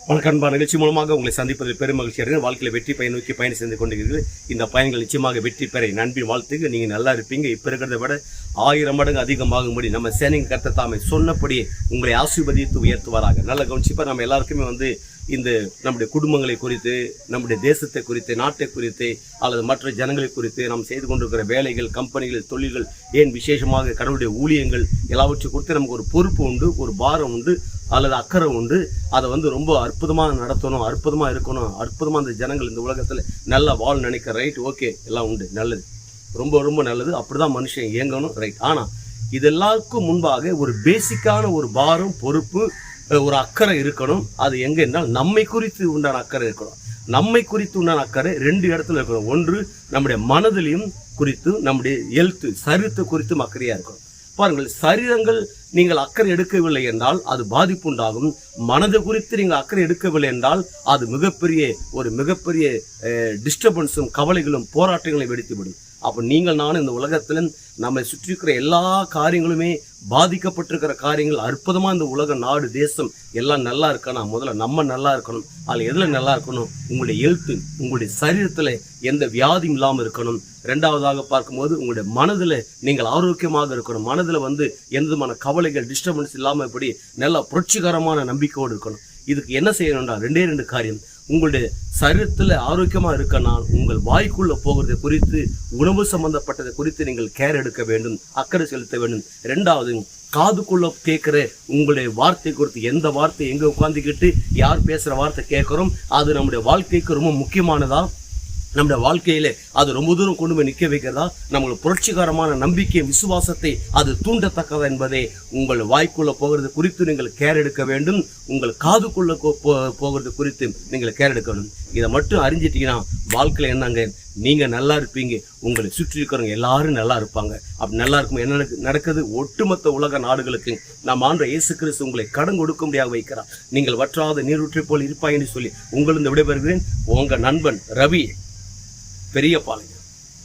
வணக்கம் அன்பா. நிகழ்ச்சி மூலமாக உங்களை சந்திப்பதில் பெரும் மகிழ்ச்சி அடைகிறேன். வாழ்க்கையில் வெற்றி பயன் நோக்கி பயணம் செய்து கொண்டிருக்கிறீர்கள். இந்த பயணங்கள் நிச்சயமாக வெற்றி பெற நண்பின் வாழ்த்துக்கு நீங்கள் நல்லா இருப்பீங்க. இப்போ இருக்கிறத விட 1000 மடங்கு அதிகமாகும்படி நம்ம சேனையின் கர்த்தர் தாமே சொன்னபடியே உங்களை ஆசீர்வதித்து உயர்த்துவாராக. நல்ல கவனிச்சிப்பா. நம்ம எல்லாருக்குமே இந்த நம்முடைய குடும்பங்களை குறித்து, நம்முடைய தேசத்தை குறித்து, நாட்டை குறித்து அல்லது மற்ற ஜனங்களை குறித்து நாம் செய்து கொண்டிருக்கிற வேலைகள், கம்பெனிகள், தொழில்கள், ஏன் விசேஷமாக கடவுளுடைய ஊழியங்கள் எல்லாவற்றை குறித்து நமக்கு ஒரு பொறுப்பு உண்டு, ஒரு பாரம் உண்டு அல்லது அக்கறை உண்டு. அதை ரொம்ப அற்புதமாக நடத்தணும், அற்புதமாக இருக்கணும், அற்புதமாக அந்த ஜனங்கள் இந்த உலகத்தில் நல்லா வாழ் நினைக்கிற ரைட், ஓகே, எல்லாம் உண்டு, நல்லது, ரொம்ப ரொம்ப நல்லது. அப்படிதான் மனுஷன் இயங்கணும், ரைட். ஆனால் இதெல்லாருக்கும் முன்பாக ஒரு பேசிக்கான ஒரு பாரம், பொறுப்பு, ஒரு அக்கறை இருக்கணும். அது எங்கே என்றால் நம்மை குறித்து உண்டான அக்கறை இருக்கணும். நம்மை குறித்து உண்டான அக்கறை 2 இடத்துல இருக்கணும். ஒன்று நம்முடைய மனதிலையும் குறித்து, நம்முடைய ஹெல்த் சரீரத்தை குறித்தும் அக்கறையாக இருக்கணும். பாருங்கள், சரீரங்கள் நீங்கள் அக்கறை எடுக்கவில்லை என்றால் அது பாதிப்பு உண்டாகும். மனதை குறித்து நீங்கள் அக்கறை எடுக்கவில்லை என்றால் அது மிகப்பெரிய டிஸ்டர்பன்ஸும் கவலைகளும் போராட்டங்களையும் வெடித்துவிடும். அப்போ நீங்கள் நானும் இந்த உலகத்தில் நம்மை சுற்றி இருக்கிற எல்லா காரியங்களுமே பாதிக்கப்பட்டிருக்கிற காரியங்கள். அற்புதமாக இந்த உலக, நாடு, தேசம் எல்லாம் நல்லா இருக்கணும். முதல்ல நம்ம நல்லா இருக்கணும். அதில் எதில் நல்லா இருக்கணும்? உங்களுடைய ஹெல்த்து, உங்களுடைய சரீரத்தில் எந்த வியாதியும் இல்லாமல் இருக்கணும். 2வதாக பார்க்கும்போது உங்களுடைய மனதில் நீங்கள் ஆரோக்கியமாக இருக்கணும். மனதில் எந்த விதமான கவலைகள், டிஸ்டர்பன்ஸ் இல்லாமல் இப்படி நல்ல புரட்சிகரமான நம்பிக்கையோடு இருக்கணும். இதுக்கு என்ன செய்யணும்னா 2 காரியம். உங்களுடைய சரீரத்தில் ஆரோக்கியமாக இருக்கனால் உங்கள் வாய்க்குள்ளே போகிறதை குறித்து, உணவு சம்பந்தப்பட்டதை குறித்து நீங்கள் கேர் எடுக்க வேண்டும், அக்கறை செலுத்த வேண்டும். 2வது, காதுக்குள்ள கேட்குற உங்களுடைய வார்த்தை குறித்து, எந்த வார்த்தை எங்கே உட்காந்துக்கிட்டு யார் பேசுகிற வார்த்தை கேட்குறோம், அது நம்முடைய வாழ்க்கைக்கு ரொம்ப முக்கியமானதா, நம்முடைய வாழ்க்கையில அது ரொம்ப தூரம் கொண்டு போய் நிற்க வைக்கிறதா, நம்மளுக்கு புரட்சிகரமான நம்பிக்கை, விசுவாசத்தை அது தூண்டத்தக்கதா என்பதை உங்கள் வாய்க்குள்ள போகிறது குறித்து நீங்கள் கேர் எடுக்க வேண்டும். உங்கள் காதுக்குள்ள போகிறது குறித்து நீங்கள் கேர் எடுக்க வேண்டும். இதை மட்டும் அறிஞ்சிட்டீங்கன்னா வாழ்க்கையில் என்னங்க, நீங்கள் நல்லா இருப்பீங்க, உங்களை சுற்றி இருக்கிறவங்க எல்லாரும் நல்லா இருப்பாங்க. அப்படி நல்லா இருக்கும். என்ன நடக்குது? ஒட்டுமொத்த உலக நாடுகளுக்கு நாம் ஆண்ட இயேசு கிறிஸ்து உங்களை கடன் கொடுக்கும்படியாக வைக்கிறார். நீங்கள் வற்றாத நீரூற்றை போல் இருப்பாய் என்று சொல்லி உங்களிருந்து விடைபெறுகிறேன். உங்கள் நண்பன் ரவி, பெரியபாளையம்.